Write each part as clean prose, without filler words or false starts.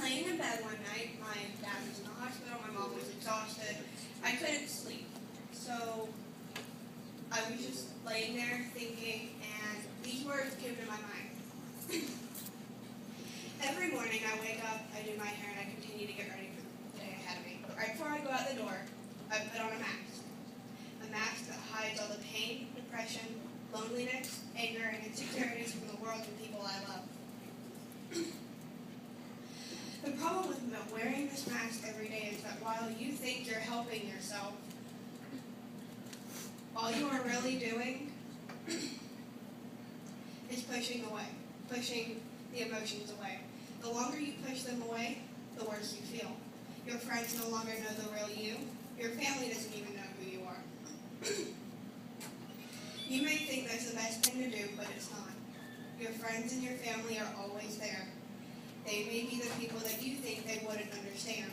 laying in bed one night. My dad was in the hospital. My mom was exhausted. I couldn't sleep. So I was just laying there thinking, and these words came to my mind. Every morning I wake up, I do my hair, and I continue to get ready for the day ahead of me. But right before I go out the door, I put on a mask. A mask that hides all the pain, depression, loneliness, anger, and insecurities from the world and people I love. The problem with wearing this mask every day is that while you think you're helping yourself, all you are really doing is pushing the emotions away. The longer you push them away, the worse you feel. Your friends no longer know the real you. Your family doesn't even know who you are. You may think that's the best thing to do, but it's not. Your friends and your family are always there. They may be the people that you think they wouldn't understand,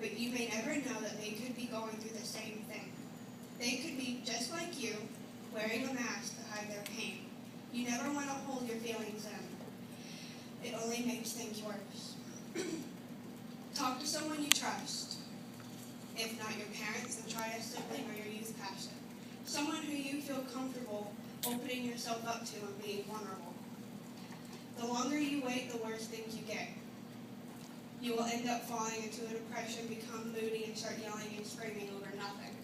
but you may never know that they could be going through the same thing. They could be just like you, wearing a mask to hide their pain. You never want to hold your feelings in. It only makes things worse. Talk to someone you trust. If not your parents, then try a sibling or your youth pastor. Someone who you feel comfortable opening yourself up to and being vulnerable. The longer you wait, the worse things you get. You will end up falling into a depression, become moody, and start yelling and screaming over nothing.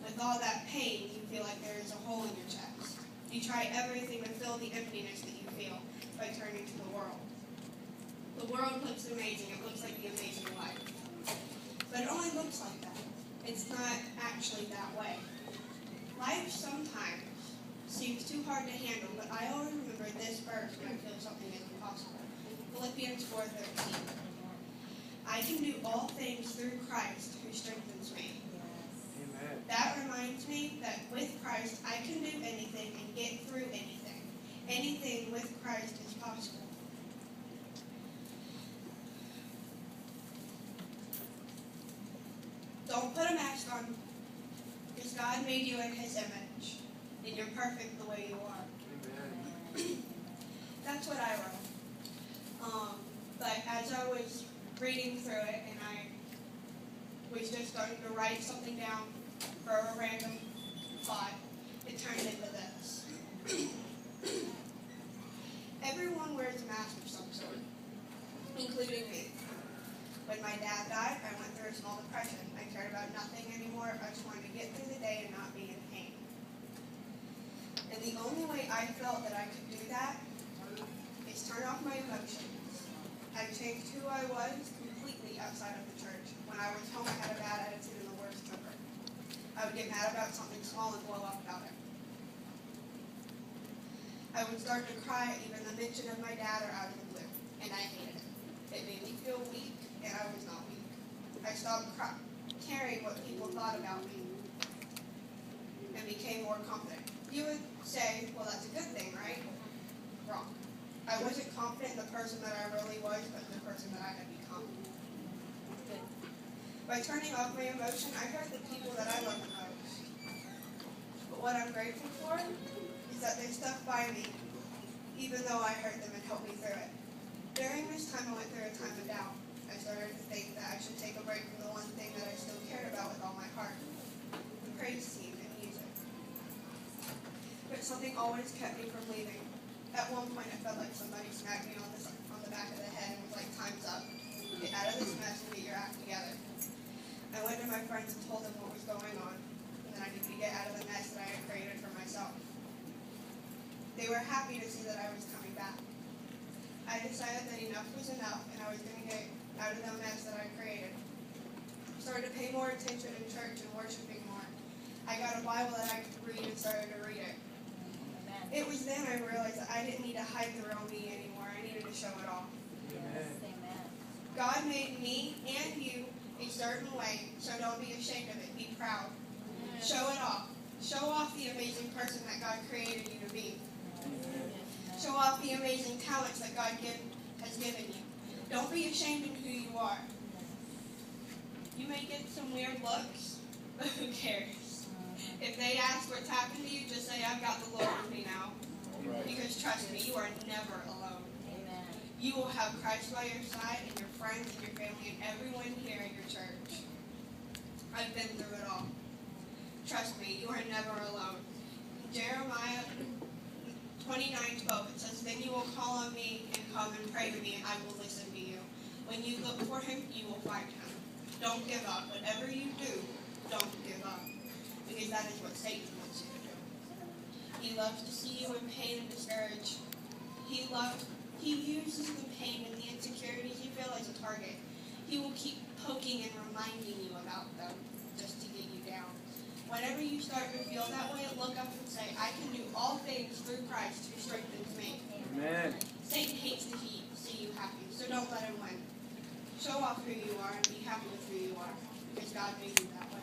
With all that pain, you feel like there is a hole in your chest. You try everything to fill the emptiness that you feel by turning to the world. The world looks amazing. It looks like the amazing life. But it only looks like that. It's not actually that way. Life sometimes seems too hard to handle, but I always remember this verse when I feel something is impossible. Philippians 4:13. I can do all things through Christ who strengthens me. Amen. That reminds me that with Christ I can do anything and get through anything. Anything with Christ is possible. Don't put a mask on, because God made you in His image, and you're perfect the way you are. Amen. That's what I wrote. But as I was reading through it, and I was just starting to write something down for a random thought, it turned into this. Everyone wears a mask of some sort, including me. When my dad died, I went through a small depression. I cared about nothing anymore. I just wanted to get through the day and not be in pain. And the only way I felt that I could do that is turn off my emotions. I changed who I was completely outside of the church. When I was home, I had a bad attitude and the worst temper. I would get mad about something small and blow up about it. I would start to cry at even the mention of my dad or out of the blue, and I hated it. It made me feel weak, and I was not weak. I stopped caring what people thought about me and became more confident. You would say, well, that's a good thing, right? Wrong. I wasn't confident in the person that I really was, but the person that I had become. By turning off my emotion, I hurt the people that I love the most. But what I'm grateful for is that they stuck by me, even though I hurt them and helped me through it. During this time, I went through a time of doubt. I started to think that I should take a break from the one thing that I still cared about with all my heart, the praise team and music. But something always kept me from leaving. At one point, it felt like somebody smacked me on the back of the head and was like, time's up. Get out of this mess and get your act together. I went to my friends and told them what was going on, and that I needed to get out of the mess that I had created for myself. They were happy to see that I was coming back. I decided that enough was enough, and I was going to get out of the mess that I created. I started to pay more attention in church and worshiping more. I got a Bible that I could read and started to read it. Amen. It was then I realized that I didn't need to hide the real me anymore. I needed to show it off. Amen. Amen. God made me and you a certain way, so don't be ashamed of it. Be proud. Show it off. Show off the amazing person that God created you to be. Show off the amazing talents that God has given you. Don't be ashamed of who you are. You may get some weird looks, but who cares? If they ask what's happened to you, just say, I've got the Lord with me now. Right. Because trust me, you are never alone. Amen. You will have Christ by your side and your friends and your family and everyone here at your church. I've been through it all. Trust me, you are never alone. Jeremiah 29:12, it says, "Then you will call on me and come and pray to me, and I will listen to you. When you look for him, you will find him." Don't give up. Whatever you do, don't give up. Because that is what Satan wants you to do. He loves to see you in pain and discouraged. He uses the pain and the insecurities you feel as a target. He will keep poking and reminding you about them just to get you down. Whenever you start to feel that way, look up and say, "I can do all things through Christ who strengthens me." Amen. Satan hates to see you happy, so don't let him win. Show off who you are and be happy with who you are, because God made you that way.